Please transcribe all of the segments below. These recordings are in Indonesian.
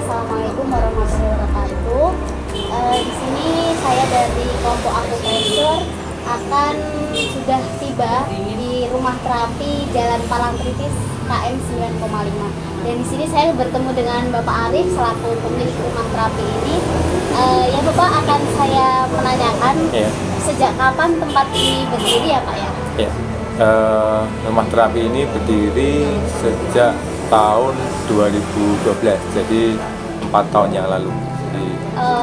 Assalamualaikum warahmatullahi wabarakatuh. Di sini saya dari kelompok akupresur akan sudah tiba di rumah terapi Jalan Palangtritis KM 9,5. Dan di sini saya bertemu dengan Bapak Arif selaku pemilik rumah terapi ini. Ya Bapak, akan saya menanyakan sejak kapan tempat ini berdiri ya Pak ya? Ya, rumah terapi ini berdiri sejak tahun 2012, jadi 4 tahun yang lalu.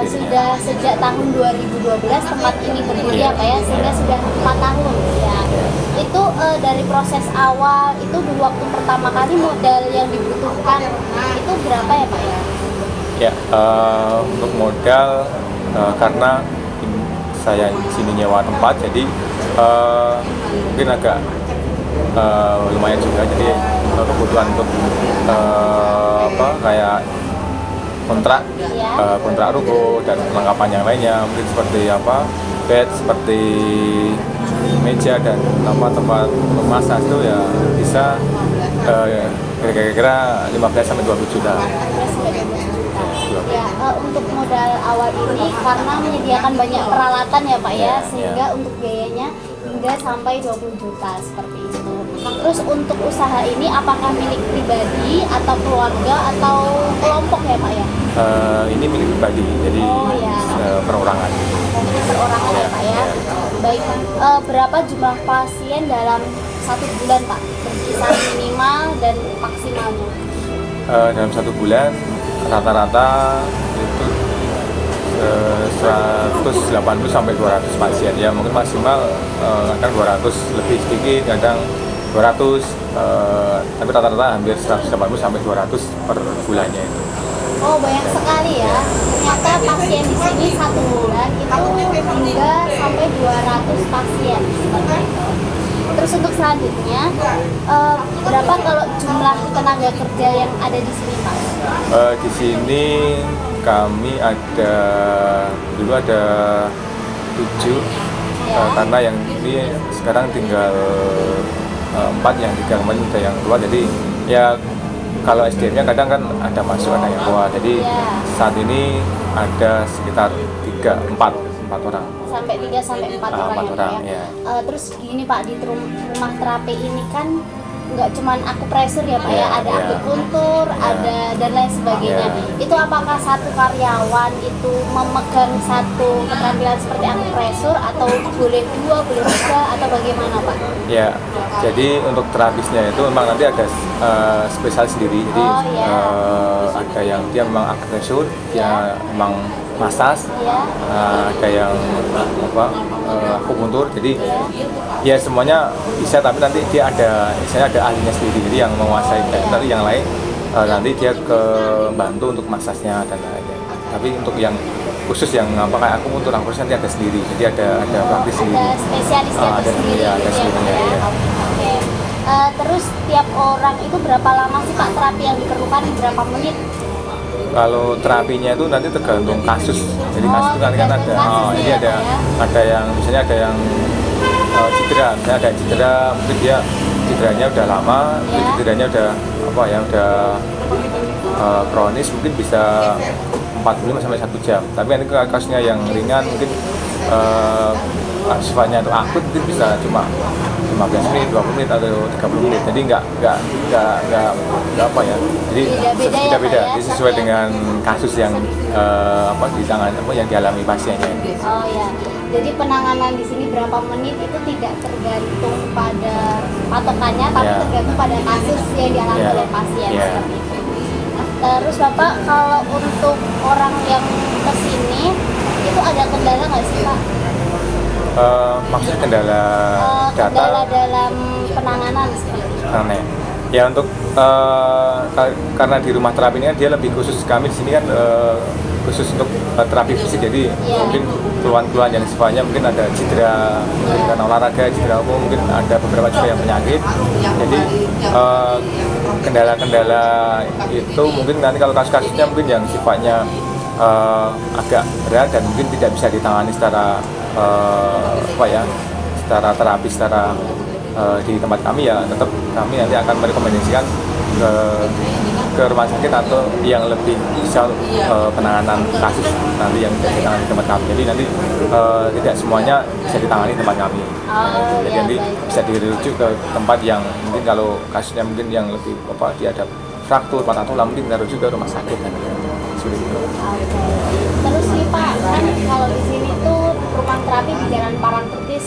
Sudah sejak tahun 2012 tempat ini berdiri ya Pak ya, sehingga sudah 4 tahun ya. Itu dari proses awal itu di waktu pertama kali modal yang dibutuhkan itu berapa ya Pak ya? Ya, untuk modal karena saya di sini nyewa tempat, jadi mungkin agak lumayan juga, jadi kebutuhan untuk kayak kontrak ruko dan perlengkapan yang lainnya, mungkin seperti bed, seperti meja dan tempat masak itu ya bisa kira-kira 15-20 juta. Ya, untuk modal awal ini karena menyediakan banyak peralatan ya Pak ya, sehingga untuk biayanya hingga sampai 20 juta seperti itu. Terus untuk usaha ini apakah milik pribadi atau keluarga atau kelompok ya Pak ya? Ini milik pribadi, jadi perorangan. Perorangan ya Pak ya. Baik, berapa jumlah pasien dalam 1 bulan Pak? Berkisar minimal dan maksimalnya? Dalam 1 bulan rata-rata itu 180 sampai 200 pasien, ya mungkin maksimal kadang 200 lebih sedikit, kadang 200, tapi rata-rata hampir 180 sampai 200 per bulannya itu. Oh, banyak sekali ya. Ternyata pasien di sini 1 bulan itu hingga sampai 200 pasien seperti itu. Terus untuk selanjutnya, berapa kalau jumlah tenaga kerja yang ada di sini Pak? Di sini kami dulu ada 7, karena yang ini sekarang tinggal 4, yang 3 kemarin udah yang keluar, jadi ya kalau SDM-nya kadang kan ada masuk, ada yang keluar, jadi saat ini ada sekitar 4 orang. Sampai 3-4 orang ya. Terus gini Pak, di rumah terapi ini kan nggak cuman akupresur ya Pak ya, ada akupuntur, ada dan lain sebagainya. Itu apakah satu karyawan itu memegang satu keterampilan seperti akupresur atau boleh 2, boleh 3 atau bagaimana Pak? Ya, jadi untuk terapisnya itu memang nanti ada spesialis sendiri. Jadi ada yang dia memang akupresur, dia memang masas, ada yang akupuntur, jadi ya semuanya bisa, tapi nanti dia ada ahlinya sendiri, jadi yang menguasai, nanti yang lain nanti dia bantu untuk masasnya dan lainnya. Tapi untuk yang khusus yang kayak akupuntur, akupuntur nanti ada sendiri, jadi ada praktis sendiri. Ada spesialisnya sendiri. Ada sendiri. Oke. Terus tiap orang itu berapa lama sih Pak terapi yang diperlukan, berapa menit? kalau terapinya itu nanti tergantung kasus. Jadi kasus itu nanti kan ada, ini ada yang misalnya ada yang cedera, misalnya ada yang cedera, mungkin dia cederanya udah lama, mungkin cederanya udah apa ya, udah kronis, mungkin bisa 45 sampai 1 jam. Tapi nanti kasusnya yang ringan mungkin sifatnya itu akut, mungkin bisa cuma 15 menit, 20 menit atau 30 menit. Jadi nggak apa ya. Jadi beda-beda. Jadi sesuai dengan kasus yang ditangani, yang dialami pasiennya. Oh ya. Jadi penanganan di sini berapa menit itu tidak tergantung pada patokannya, tapi tergantung pada kasus yang dialami oleh pasien seperti itu. Terus Bapak, kalau untuk orang yang kesini itu ada kendala nggak sih Pak? Maksudnya kendala data? Kendala dalam penanganan seperti itu. Ya untuk karena di rumah terapi ini kan dia lebih khusus, kami di sini kan khusus untuk terapi fisik, jadi mungkin keluhan-keluhan yang sifatnya mungkin ada cedera karena olahraga, cedera umum, mungkin ada beberapa juga yang penyakit. Jadi kendala-kendala itu mungkin nanti kalau kasus-kasusnya mungkin yang sifatnya agak berat dan mungkin tidak bisa ditangani secara secara terapis, secara di tempat kami, ya tetap kami nanti akan merekomendasikan ke rumah sakit atau yang lebih bisa penanganan kasus nanti yang bisa ditangani di tempat kami. Jadi nanti tidak semuanya bisa ditangani di tempat kami. Jadi nanti bisa dirujuk ke tempat yang mungkin kalau kasusnya mungkin yang lebih dia ada fraktur patah tulang, mungkin kita rujuk ke rumah sakit kan. Seperti itu. Terus nih Pak, kan kalau di sini tuh rumah terapi di Jalan Parangtritis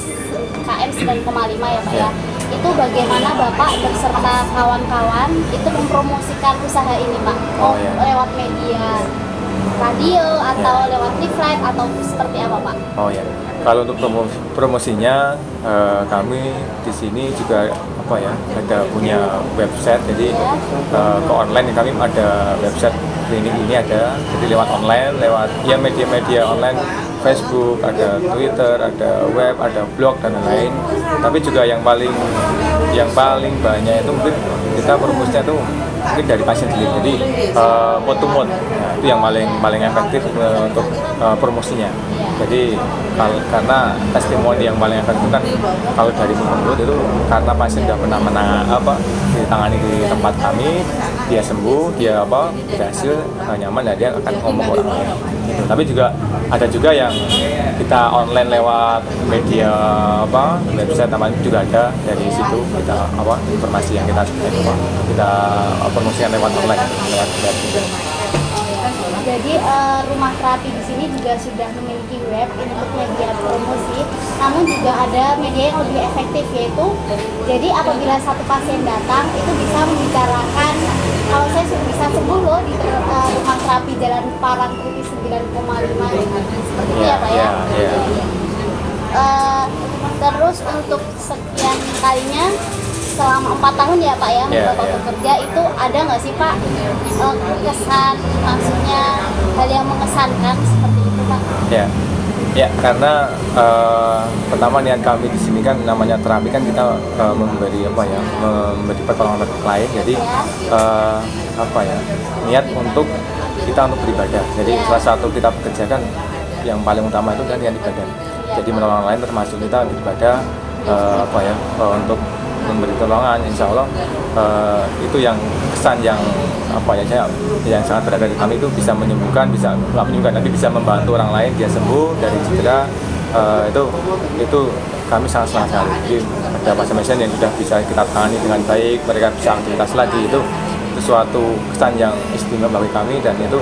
KM 9,5 ya Pak ya. Itu bagaimana Bapak berserta kawan-kawan itu mempromosikan usaha ini Pak? Lewat media radio atau lewat leaflet atau seperti apa Pak? Kalau untuk promosinya kami di sini juga ada punya website, jadi ke online kami ada website klinik ini ada, jadi lewat online, lewat media-media online, Facebook, ada Twitter, ada web, ada blog dan lain-lain. Tapi juga yang paling banyak itu mungkin kita promosinya itu mungkin dari pasien sendiri, jadi mouth to mouth, itu yang paling efektif untuk promosinya. Jadi karena testimoni yang paling efektif kan kalau dari mulut itu karena pasien sudah pernah ditangani di tempat kami, dia sembuh, dia berhasil, nyaman, dan dia akan ngomong ke orang lain. Gitu. Tapi juga ada juga yang kita online lewat media website, namanya juga ada, dari situ kita informasi yang kita promosikan lewat online, lewat web. Jadi rumah terapi di sini juga sudah memiliki web untuk media promosi, namun juga ada media yang lebih efektif, yaitu jadi apabila satu pasien datang itu bisa membicarakan kalau saya sudah bisa sembuh loh di rumah terapi Jalan Parangtritis 9,5 seperti itu ya Pak ya. Terus untuk sekian kalinya selama 4 tahun ya Pak ya, Bapak bekerja, itu ada nggak sih Pak kesan, maksudnya hal yang mengesankan seperti itu Pak? Ya, karena pertama niat kami di sini kan namanya terapi kan kita memberi memberi pertolongan lain. Jadi niat untuk kita untuk beribadah. Jadi salah satu kita bekerja kan yang paling utama itu kan niat ibadah. Jadi menolong orang lain termasuk kita beribadah untuk memberi pertolongan. Insya Allah itu yang kesan yang yang sangat berharga dari kami, itu bisa menyembuhkan, tapi bisa membantu orang lain dia sembuh dari cedera. Itu kami sangat sekali. Jadi ada pasien-pasien yang sudah bisa kita tangani dengan baik, mereka bisa aktivitas lagi, itu suatu kesan yang istimewa bagi kami, dan itu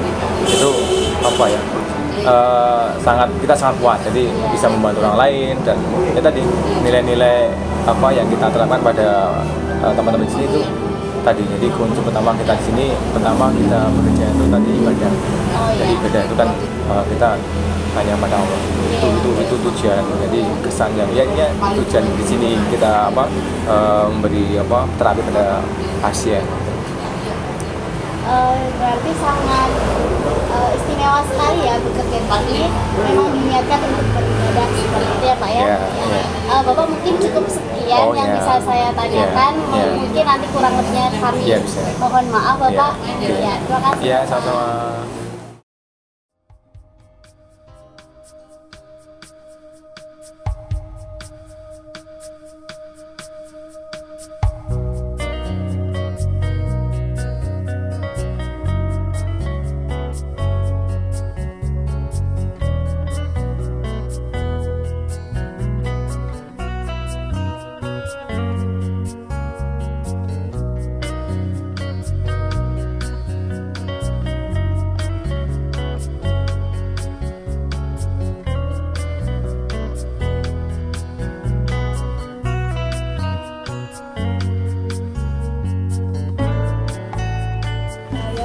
kita sangat puas. Jadi bisa membantu orang lain, dan tadi nilai-nilai yang kita terapkan pada teman-teman di sini itu tadi. Jadi kunci pertama kita di sini, pertama kita bekerja itu tadi ibadah. Jadi ibadah itu kan kita hanya pada Allah. Itu tujuan. Jadi kesan yang tujuan di sini kita memberi terapi pada pasien. Berarti sangat istimewa sekali ya bekerja di sini. Memang diniatkan untuk beribadah seperti itu ya Pak ya. Bapak mungkin cukup sekian yang bisa saya tanyakan. Mungkin nanti kurang lebihnya kami mohon maaf Bapak. Ya, terima kasih. Ya, sama-sama.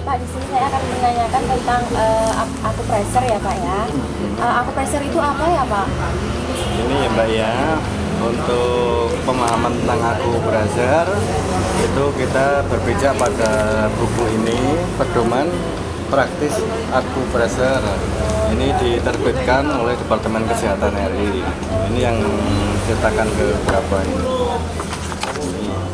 Pak, di sini saya akan menanyakan tentang akupressure ya Pak ya. Akupressure itu apa ya Pak? Ini ya Mbak ya, untuk pemahaman tentang akupressure itu kita berpijak pada buku ini, pedoman praktis akupressure. Ini diterbitkan oleh Departemen Kesehatan RI. Ini yang cetakan ke berapa ini?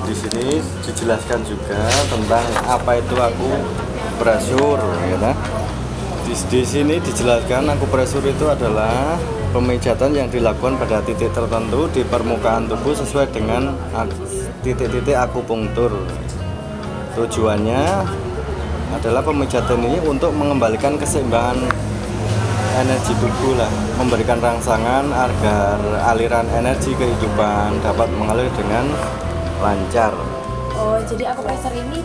Di sini dijelaskan juga tentang apa itu akupressure, ya. Di sini dijelaskan akupressure itu adalah pemijatan yang dilakukan pada titik tertentu di permukaan tubuh sesuai dengan titik-titik akupunktur. Tujuannya adalah pemijatan ini untuk mengembalikan keseimbangan energi tubuh lah, memberikan rangsangan agar aliran energi kehidupan dapat mengalir dengan lancar. Oh, jadi akupressure ini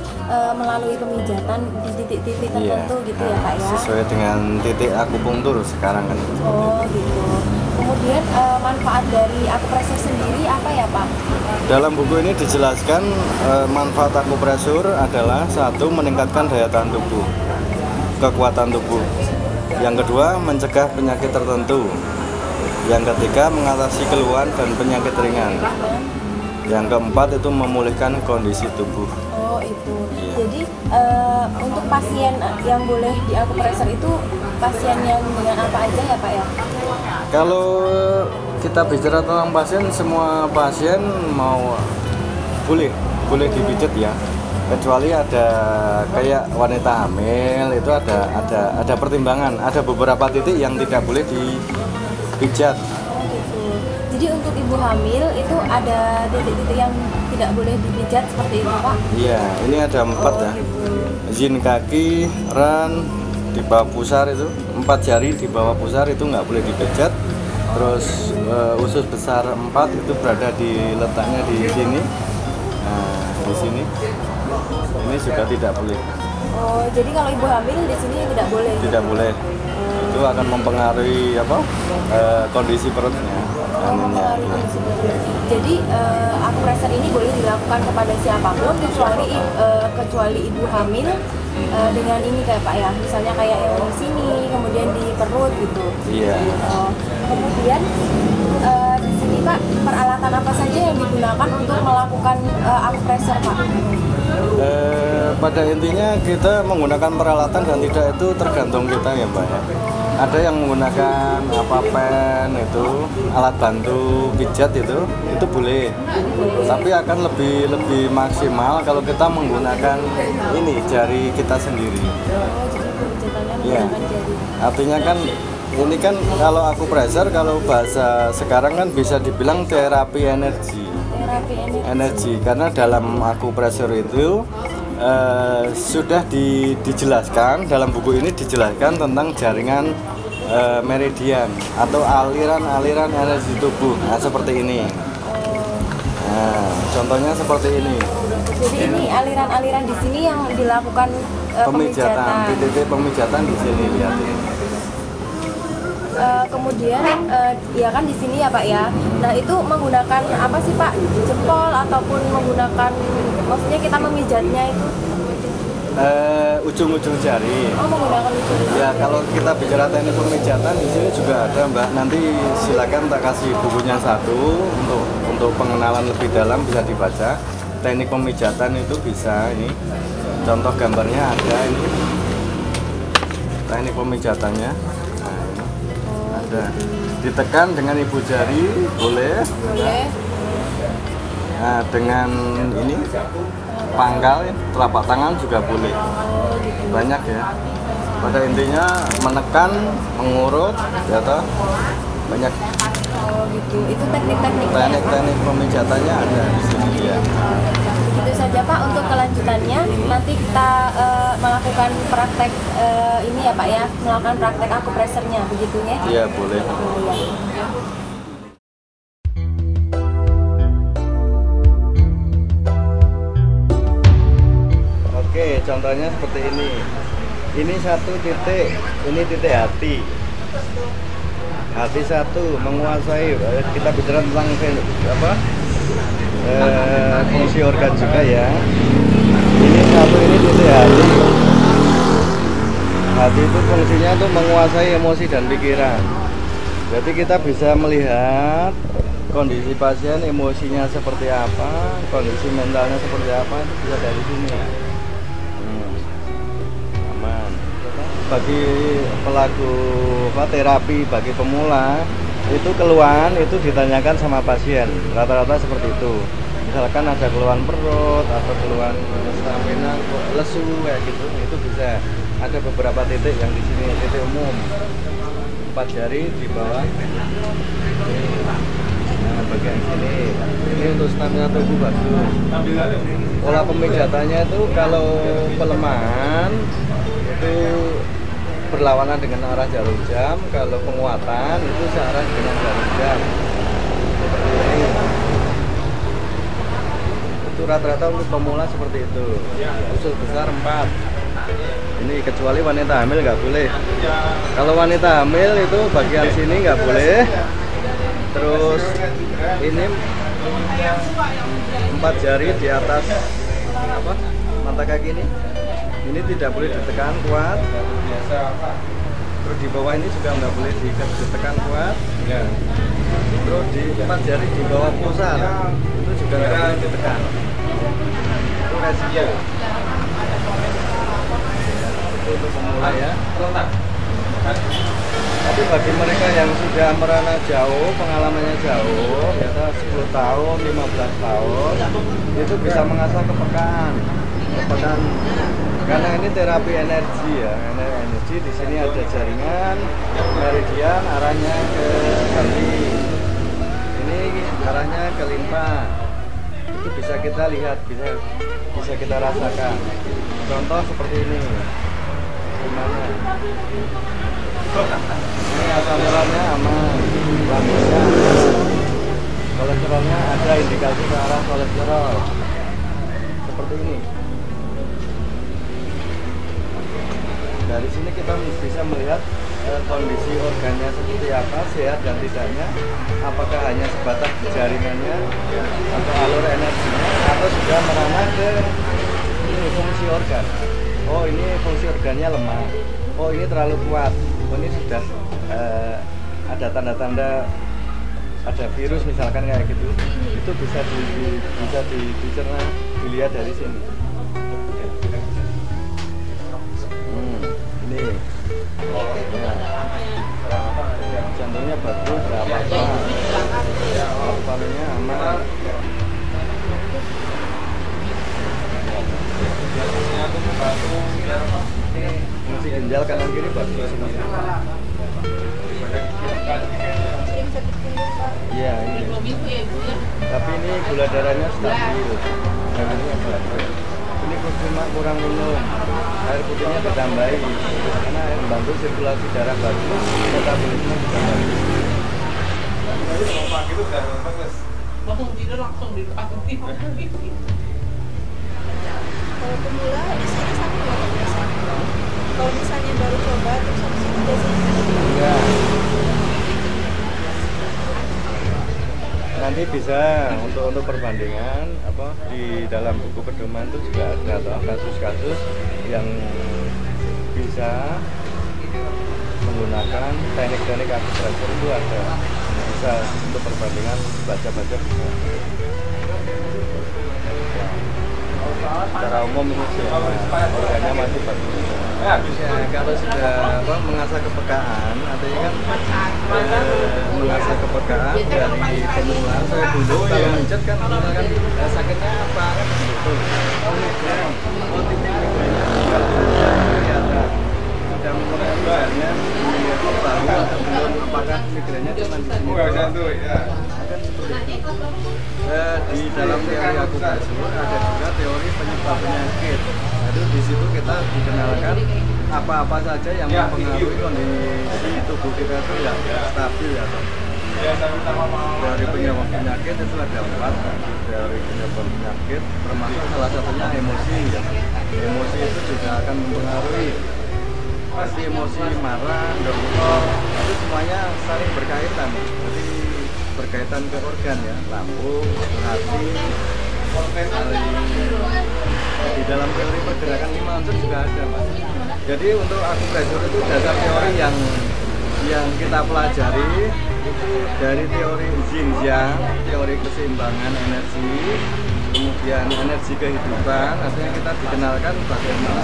melalui pemijatan di titik-titik tertentu gitu ya Pak ya? Sesuai dengan titik akupunktur sekarang kan. Oh gitu. Kemudian manfaat dari akupressure sendiri apa ya Pak? Dalam buku ini dijelaskan manfaat akupressure adalah satu, meningkatkan daya tahan tubuh, kekuatan tubuh. Yang kedua, mencegah penyakit tertentu. Yang ketiga, mengatasi keluhan dan penyakit ringan. Yang keempat itu memulihkan kondisi tubuh. Oh itu. Iya. Jadi untuk pasien yang boleh di akupressure itu pasien yang dengan apa aja ya Pak ya? Kalau kita bicara tentang pasien, semua pasien boleh dipijat ya. Kecuali ada kayak wanita hamil itu ada pertimbangan. Ada beberapa titik yang tidak boleh dipijat. Jadi untuk ibu hamil itu ada titik-titik yang tidak boleh dipijat seperti itu Pak? Iya, ini ada 4 ya. Zin kaki, ran, di bawah pusar itu 4 jari di bawah pusar itu nggak boleh dipijat. Terus usus besar 4 itu berada di letaknya di sini. Nah, di sini. Ini juga tidak boleh. Oh, jadi kalau ibu hamil di sini tidak boleh? Tidak boleh. Itu akan mempengaruhi kondisi perutnya. Jadi akupressure ini boleh dilakukan kepada siapapun kecuali ibu hamil dengan ini kayak Pak ya, misalnya kayak yang di sini, kemudian di perut gitu. Iya. Kemudian di sini Pak, peralatan apa saja yang digunakan untuk melakukan akupressure Pak? Pada intinya kita menggunakan peralatan dan tidak itu tergantung kita ya Pak ya. Ada yang menggunakan pen itu, alat bantu pijat itu boleh. Tapi akan lebih maksimal kalau kita menggunakan ini jari kita sendiri. Iya. Artinya kan ini kan kalau akupressure, kalau bahasa sekarang kan bisa dibilang terapi energi. Energi karena dalam akupressure itu sudah dijelaskan dalam buku ini, dijelaskan tentang jaringan meridian atau aliran-aliran energi tubuh. Nah, seperti ini. Nah, contohnya seperti ini. Jadi ini aliran-aliran di sini yang dilakukan pemijatan. Titik pemijatan di sini, lihat ini. Kemudian ya kan di sini ya Pak ya. Nah itu menggunakan apa sih Pak? Jempol ataupun menggunakan, maksudnya kita memijatnya itu? Ujung-ujung jari. Oh, menggunakan ujung. Ya kalau kita bicara teknik pemijatan di sini juga ada Mbak. Nanti silakan tak kasih bukunya satu untuk pengenalan lebih dalam, bisa dibaca. Teknik pemijatan itu bisa ini. contoh gambarnya ada ini teknik pemijatannya. Nah, ini ada ditekan dengan ibu jari boleh. Nah, dengan ini pangkal telapak tangan juga boleh. Banyak ya. Pada intinya menekan, mengurut, ya toh. Banyak. Oh gitu. Itu teknik-tekniknya. Teknik-teknik pemijatannya ada di sini ya. Begitu saja Pak, untuk kelanjutannya nanti kita melakukan praktek ini ya Pak ya, melakukan praktek akupresernya begitu ya? Iya boleh. Oke, contohnya seperti ini. Ini satu titik, ini titik hati. Hati satu menguasai. Kita bicara tentang apa? Fungsi organ juga ya. Ini satu, ini titik hati. Hati itu fungsinya tuh menguasai emosi dan pikiran. Jadi kita bisa melihat kondisi pasien, emosinya seperti apa, kondisi mentalnya seperti apa, itu bisa dari sini. Aman. Bagi pelaku terapi, bagi pemula, itu keluhan itu ditanyakan sama pasien, rata-rata seperti itu. Misalkan ada keluhan perut atau keluhan stamina, lesu kayak gitu, itu bisa. Ada beberapa titik yang di sini, titik umum, 4 jari di bawah. Nah, bagian sini, ini untuk stamina tubuh bagus. Pola pemijatannya itu kalau pelemahan itu berlawanan dengan arah jarum jam, kalau penguatan itu searah dengan jarum jam. Seperti ini. Itu rata-rata untuk pemula seperti itu. Usus besar 4. Ini kecuali wanita hamil nggak boleh. Kalau wanita hamil itu bagian sini nggak boleh. Terus ini 4 jari di atas apa mata kaki ini tidak boleh ditekan kuat. Terus di bawah ini juga nggak boleh ditekan kuat. Terus di 4 jari di bawah pusar itu juga nggak boleh ditekan. Itu resiko. Untuk pemula ya. Tapi bagi mereka yang sudah merana jauh, pengalamannya jauh, ya 10 tahun, 15 tahun, itu bisa mengasah kepekaan. Karena ini terapi energi ya, energi di sini ada jaringan, meridian arahnya ke hati, ini arahnya ke limpa. Itu bisa kita lihat, bisa kita rasakan. Contoh seperti ini. Gimana? Ini asam uratnya aman, lambungnya aman, kolesterolnya ada indikasi ke arah kolesterol. Seperti ini. Dari sini kita bisa melihat kondisi organnya seperti apa, sehat dan tidaknya, apakah hanya sebatas jaringannya atau alur energinya, atau sudah merana ke ini fungsi organ. Oh ini fungsi organnya lemah, oh ini terlalu kuat, oh ini sudah ada tanda-tanda ada virus misalkan kayak gitu, itu bisa dicerna, dilihat dari sini. Ini jantungnya bagus, nggak apa-apa, paru-parunya aman. Fungsi ginjal kanan kiri bagus. Iya ini. Tapi ini gula darahnya stabil. Ini kurang minum. Air putihnya ditambahi karena air membantu sirkulasi darah bagus, metabolisme juga bagus. Langsung tidur langsung di Kalau pemula di sini sama nggak biasanya? Kalau misalnya baru coba terus habis itu biasanya? Ya. Nanti bisa untuk perbandingan apa di dalam buku pedoman itu juga ada kasus-kasus yang bisa menggunakan teknik-teknik akupresur itu ada, bisa untuk perbandingan baca-baca bisa. secara umum ini sih organnya masih bagus. Ya, kalau sudah mengasah kepekaan, artinya kan mengasah kepekaan dari pemula. Saya dulu kalau mencet kan misalkan sakitnya apa kan gitu. Oh titik migrenya kalau sudah kelihatan sudah misalnya baru atau belum, apakah migrenya cuma di sini akan seperti itu. Di dalam teori akupresur ada juga teori penyebab penyakit. Jadi di situ kita dikenalkan apa-apa saja yang mempengaruhi kondisi tubuh kita itu ya stabil ya. Dari penyebab penyakit itu ada 4. Dari penyebab penyakit termasuk salah satunya emosi ya. Emosi itu juga akan mempengaruhi. Pasti emosi marah, dorong, itu semuanya saling berkaitan. Jadi berkaitan ke organ ya, lambung, hati, di dalam teori pergerakan 5 unsur juga ada, Mas. Jadi untuk akupresur itu dasar teori yang kita pelajari itu dari teori Yin Yang, teori keseimbangan energi, kemudian energi kehidupan. Artinya kita dikenalkan bagaimana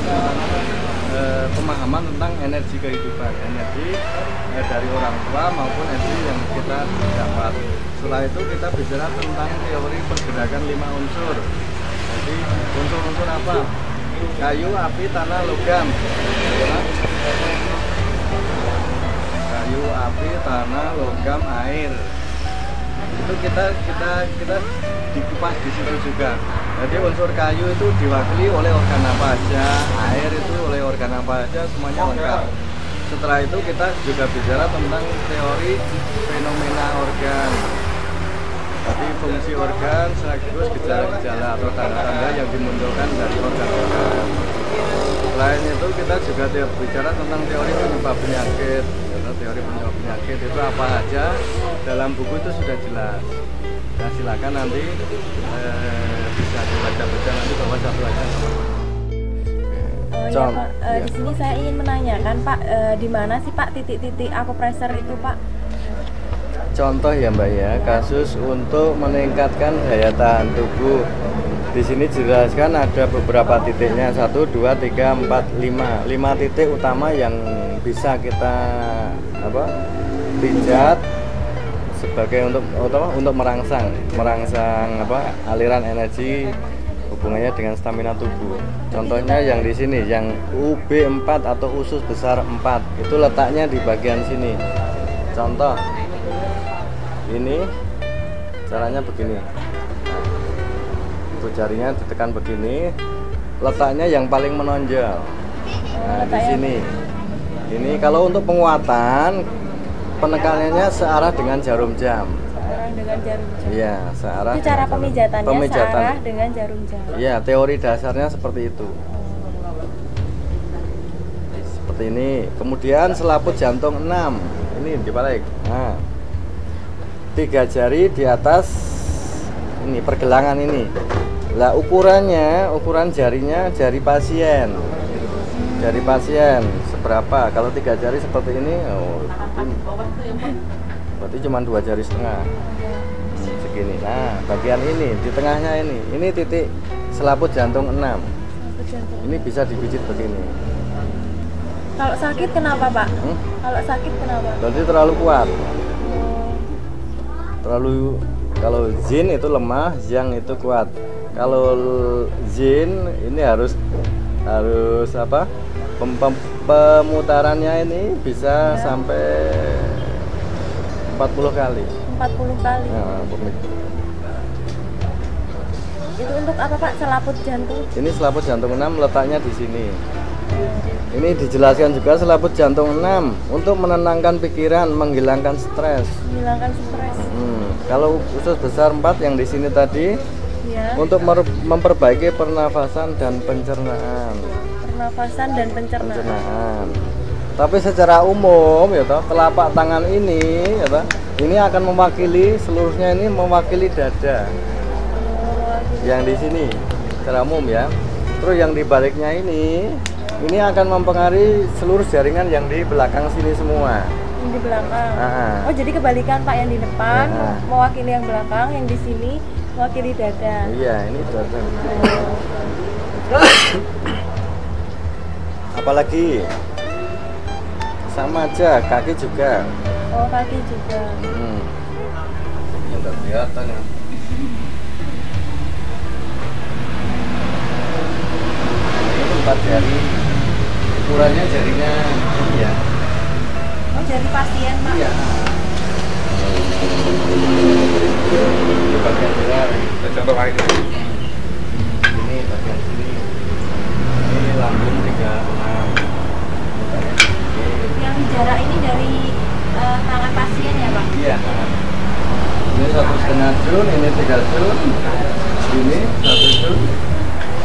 pemahaman tentang energi kehidupan, energi dari orang tua maupun energi yang kita dapat. Setelah itu kita bicara tentang teori pergerakan 5 unsur. Jadi unsur-unsur apa? Kayu, api, tanah, logam. Kayu, api, tanah, logam, air. Itu kita dikupas di situ juga. Jadi unsur kayu itu diwakili oleh organ apa aja, air itu oleh organ apa aja, semuanya lengkap. Setelah itu kita juga bicara tentang teori fenomena organ. Jadi fungsi organ sekaligus gejala-gejala atau tanda-tanda yang dimunculkan dari organ-organ. Selain itu kita juga bicara tentang teori penyebab penyakit. Teori penyebab penyakit itu apa aja dalam buku itu sudah jelas. Nah, silakan nanti bisa dibaca-baca nanti bahwa satu aja. Ya, Pak. Di sini saya ingin menanyakan Pak, di mana sih Pak titik-titik akupresur itu Pak? Contoh ya Mbak ya, kasus untuk meningkatkan daya tahan tubuh. Di sini dijelaskan ada beberapa titiknya, 1, 2, 3, 4, 5 titik utama yang bisa kita pijat sebagai untuk merangsang aliran energi hubungannya dengan stamina tubuh. Contohnya yang di sini, yang UB4 atau usus besar 4 itu letaknya di bagian sini. Contoh ini caranya begini. Itu jarinya ditekan begini, letaknya yang paling menonjol. Nah, di sini. Ini kalau untuk penguatan penekanannya searah dengan jarum jam. Searah dengan jarum jam. Iya, searah. Itu cara pemijatannya searah dengan jarum jam. Iya, teori dasarnya seperti itu. Seperti ini. Kemudian selaput jantung 6. Ini dibalik. Nah, 3 jari di atas ini pergelangan ini. Lah ukuran jarinya jari pasien. Jari pasien seberapa? Kalau 3 jari seperti ini, berarti cuma 2 jari setengah. Segini. Nah, bagian ini di tengahnya ini titik selaput jantung 6. Ini bisa dipijit begini. Kalau sakit kenapa Pak? Kalau sakit kenapa? Berarti terlalu kuat. Kalau Yin itu lemah, Yang itu kuat. Kalau Yin ini harus pemutarannya ini bisa sampai 40 kali. 40 kali. Nah, itu untuk apa Pak? Selaput jantung? ini selaput jantung 6 letaknya di sini. Ini dijelaskan juga selaput jantung 6 untuk menenangkan pikiran, menghilangkan stres. Menghilangkan stres. Kalau usus besar 4 yang di sini tadi ya, untuk memperbaiki pernafasan dan pencernaan. Pernafasan dan pencernaan. Tapi secara umum ya toh, telapak tangan ini ya toh, ini akan mewakili seluruhnya, ini mewakili dada. Yang di sini secara umum ya. Terus yang di baliknya ini akan mempengaruhi seluruh jaringan yang di belakang sini semua. Yang di belakang. Oh, jadi kebalikan Pak, yang di depan mewakili yang belakang, yang di sini Wakili dada. Iya, ini dada. Apalagi sama aja, kaki juga. Oh, kaki juga. Ini udah kelihatan ya. Ini 4 jari. Ukurannya jarinya ini ya. Oh, jari pasien, Pak. Iya. Ini bagian jari. Contoh kayak gini. Ini bagian sini. Ini lambung 36. Yang jarak ini dari tangan pasien ya, Pak? Iya. Ini 1,5 jun, ini 3 jun, ini 1 jun,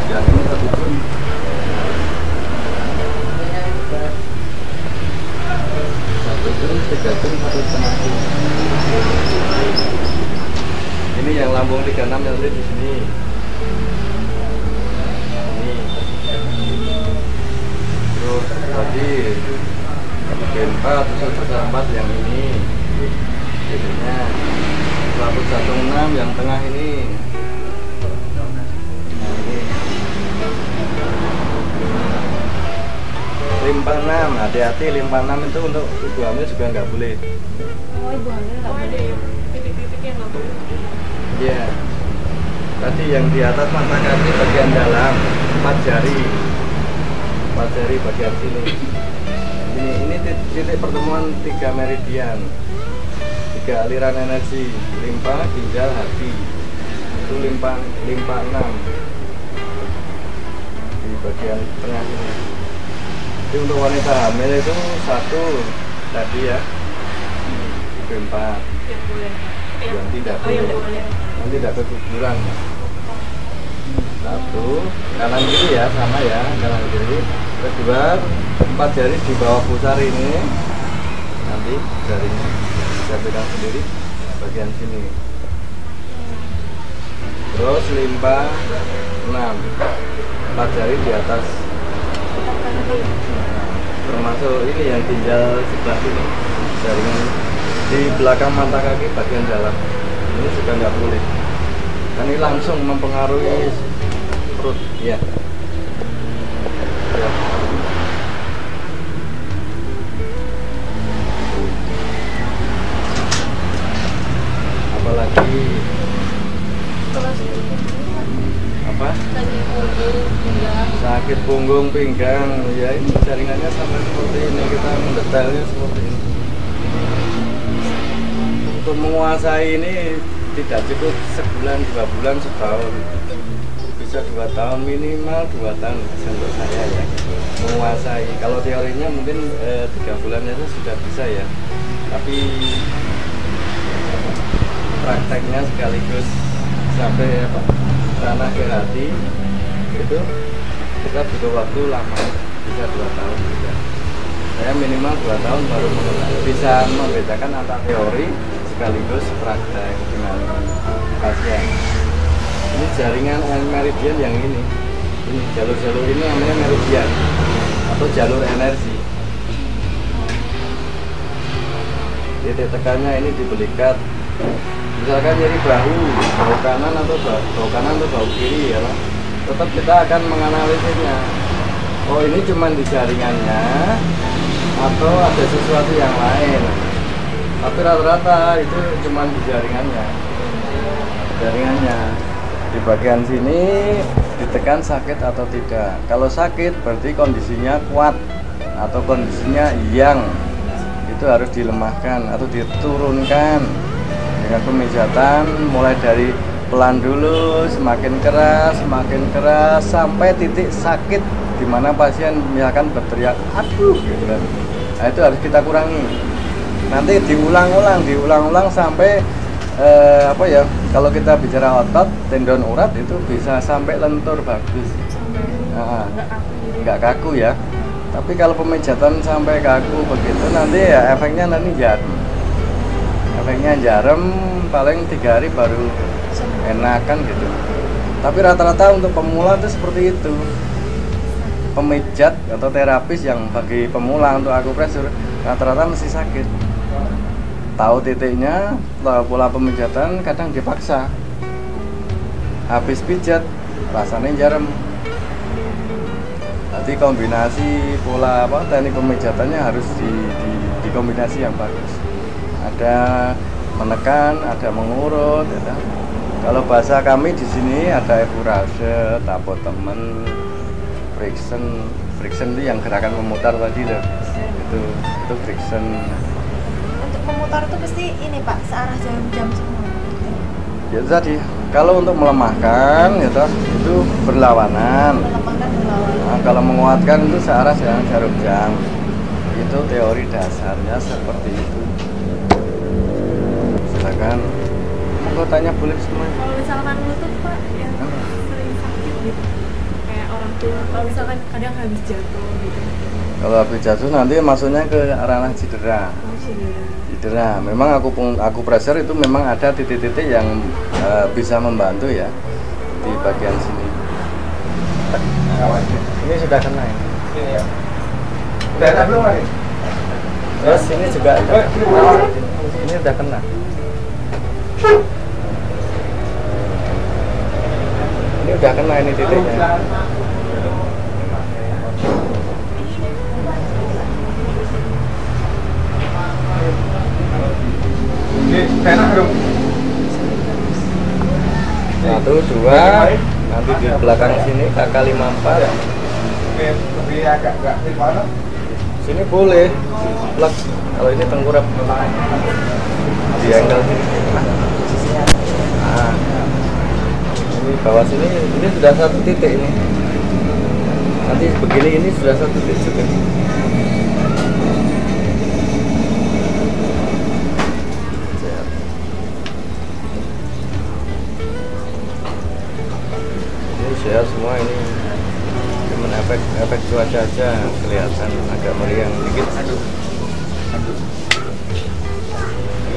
yang ini 1 jun. 1 jun, 3 jun, 1,5 jun. Ini yang lambung 36 yang ada di sini. Ini. Terus tadi bagian 4, usus besar 4 yang ini. Jadinya 116 yang tengah ini. Nah, ini. Limpa 6, hati-hati limpa 6 itu untuk ibu hamil juga nggak boleh. Oh, ibu hamil nggak boleh. Titik-titiknya nggak boleh. Iya. Tadi yang di atas mata kaki bagian dalam 4 jari. 4 jari bagian sini. Ini titik pertemuan 3 meridian. 3 aliran energi, limpa, ginjal, hati. Itu limpa 6 di bagian tengah ini. Jadi untuk wanita hamil itu 1 tadi ya, limpa Yang boleh. yang tidak Oh, yang nggak boleh. nanti tidak keguguran. 1 kanan kiri ya, sama ya, kanan kiri. Kedua 4 jari di bawah pusar ini, nanti jarinya saya pegang sendiri bagian sini. Terus limpa 6, 4 jari di atas. Nah, termasuk ini yang ginjal sebelah sini, jaringan di belakang mata kaki bagian dalam. Ini juga nggak boleh. Kan ini langsung mempengaruhi perut, ya. Ya. Apalagi apa? Sakit punggung, pinggang, ya ini jaringannya sampai seperti ini, kita mendetailnya seperti ini. Untuk menguasai ini tidak cukup sebulan, 2 bulan, setahun, bisa 2 tahun, minimal 2 tahun untuk saya ya, menguasai. Kalau teorinya mungkin 3 bulan itu sudah bisa ya, tapi prakteknya sekaligus sampai apa, tanah ke hati itu kita butuh waktu lama, bisa 2 tahun juga. Saya minimal 2 tahun baru bisa membedakan antara teori sekaligus praktek dengan pasien. Ini jaringan meridian yang ini jalur-jalur ini namanya meridian atau jalur energi. Titik tekannya ini di belikat. Misalkan nyeri bahu kanan atau bahu kiri ya, tetap kita akan menganalisisnya. Oh, ini cuma di jaringannya atau ada sesuatu yang lain. Tapi rata-rata itu cuma di jaringannya. Di bagian sini ditekan sakit atau tidak. Kalau sakit berarti kondisinya kuat atau kondisinya yang itu harus dilemahkan atau diturunkan dengan pemijatan, mulai dari pelan dulu, semakin keras sampai titik sakit di mana pasien misalkan berteriak aduh gitu kan. Nah, itu harus kita kurangi. Nanti diulang-ulang sampai apa ya, kalau kita bicara otot, tendon urat itu bisa sampai lentur bagus. Nah, nggak kaku ya. Tapi kalau pemijatan sampai kaku begitu, nanti ya efeknya nanti jarum. Efeknya jarum paling 3 hari baru enak kan gitu. Tapi rata-rata untuk pemula itu seperti itu. Pemijat atau terapis yang bagi pemula untuk akupresur rata-rata mesti sakit. Tahu titiknya, pola pemijatan kadang dipaksa. habis pijat rasanya jarem. Nanti kombinasi pola teknik pemijatannya harus dikombinasi yang bagus. Ada menekan, ada mengurut, ya. Kalau bahasa kami di sini ada efurase, tapotemen, friction itu yang gerakan memutar tadi loh. Itu friction. Untuk memutar itu pasti ini Pak, searah jam semua. Ya itu tadi. Kalau untuk melemahkan ya itu berlawanan. Nah, kalau menguatkan itu searah jarum jam. Itu teori dasarnya seperti itu. Silakan. Mau tanya boleh semua. Kalau misalkan lutut Pak yang sering sakit gitu, kayak orang tua, kalau misalkan kadang habis jatuh gitu. Kalau habis jatuh nanti maksudnya ke ranah cedera. Cedera. Memang aku pressure itu memang ada titik-titik yang bisa membantu ya di bagian sini. Ini sudah kena ya. Udah belum lagi? Terus ini juga ini udah kena. Ini udah kena ini titiknya. Satu, dua, nanti di belakang sini kakak 54. Sini boleh plug, kalau ini tengkurap di angle sini. Nah, ini bawah sini, ini sudah satu titik ini. Nanti begini ini sudah satu titik juga. Sehat semua ini, cuman efek cuaca aja kelihatan agak meriang dikit.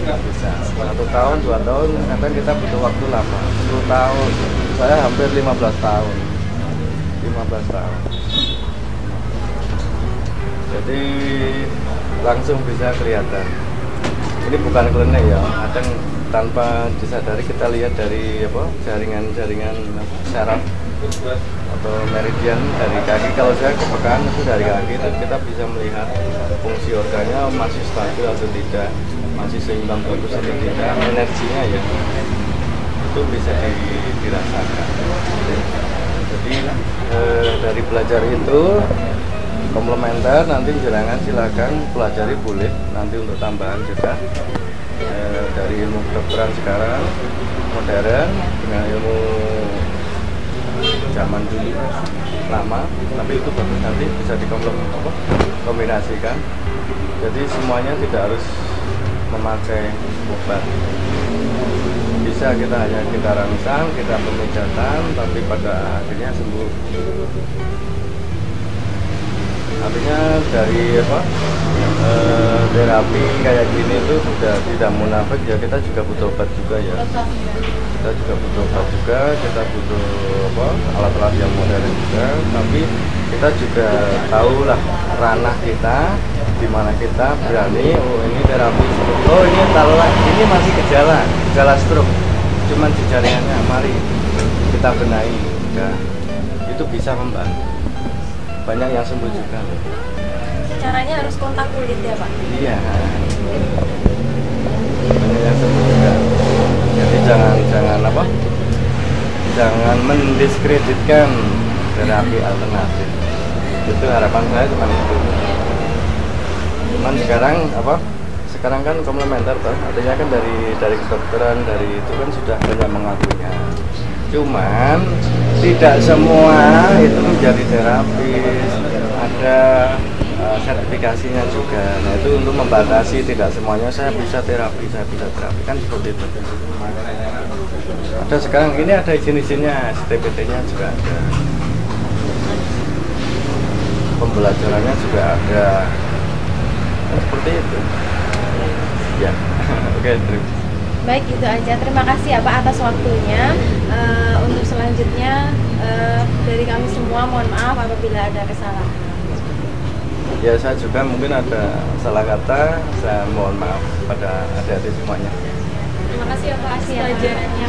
Bisa 1 tahun 2 tahun, kadang kita butuh waktu lama. 10 tahun, saya hampir 15 tahun. 15 tahun. Jadi langsung bisa kelihatan. Ini bukan klinik ya, kadang tanpa disadari kita lihat dari jaringan-jaringan saraf atau meridian dari kaki. Kalau saya kepekaan itu dari kaki, dan kita bisa melihat fungsi organnya masih stabil atau tidak, masih seimbang bagus atau tidak, energinya ya itu bisa dirasakan. Jadi dari belajar itu komplementer, nanti jenengan silakan pelajari, boleh nanti untuk tambahan juga dari ilmu kedokteran sekarang modern dengan ilmu zaman dulu lama, tapi itu bagus, nanti bisa dikombinasikan. Jadi semuanya tidak harus memakai obat, bisa kita hanya kita rangsang, kita pemijatan, tapi pada akhirnya sembuh. Artinya dari terapi kayak gini itu sudah tidak munafik ya, kita juga butuh obat juga ya. Kita juga butuh obat juga, kita butuh alat-alat yang modern juga, tapi kita juga tahulah ranah kita, di mana kita berani, oh ini terapi stroke, oh ini taruhlah ini masih gejala stroke, cuman di jaringannya, mari kita benahi, udah itu bisa membantu. Banyak yang sembuh juga. Caranya harus kontak kulit ya Pak? Iya. Banyak yang sembuh juga. Jadi jangan mendiskreditkan terapi alternatif. Itu harapan saya cuma itu. Cuman sekarang kan komplementer toh, artinya kan dari kedokteran, dari itu kan sudah banyak mengakuinya. Cuman tidak semua itu menjadi terapis, ada sertifikasinya juga. Nah itu untuk membatasi, tidak semuanya saya bisa terapi kan seperti itu. Ada sekarang ini ada izin-izinnya, STPT-nya juga ada, pembelajarannya juga ada, seperti itu. Ya, oke, terima. Baik, itu aja. Terima kasih ya Pak atas waktunya. Untuk selanjutnya dari kami semua mohon maaf apabila ada kesalahan. Ya, saya juga mungkin ada salah kata, saya mohon maaf pada adik-adik semuanya. Terima kasih ya Pak atas pelajarannya.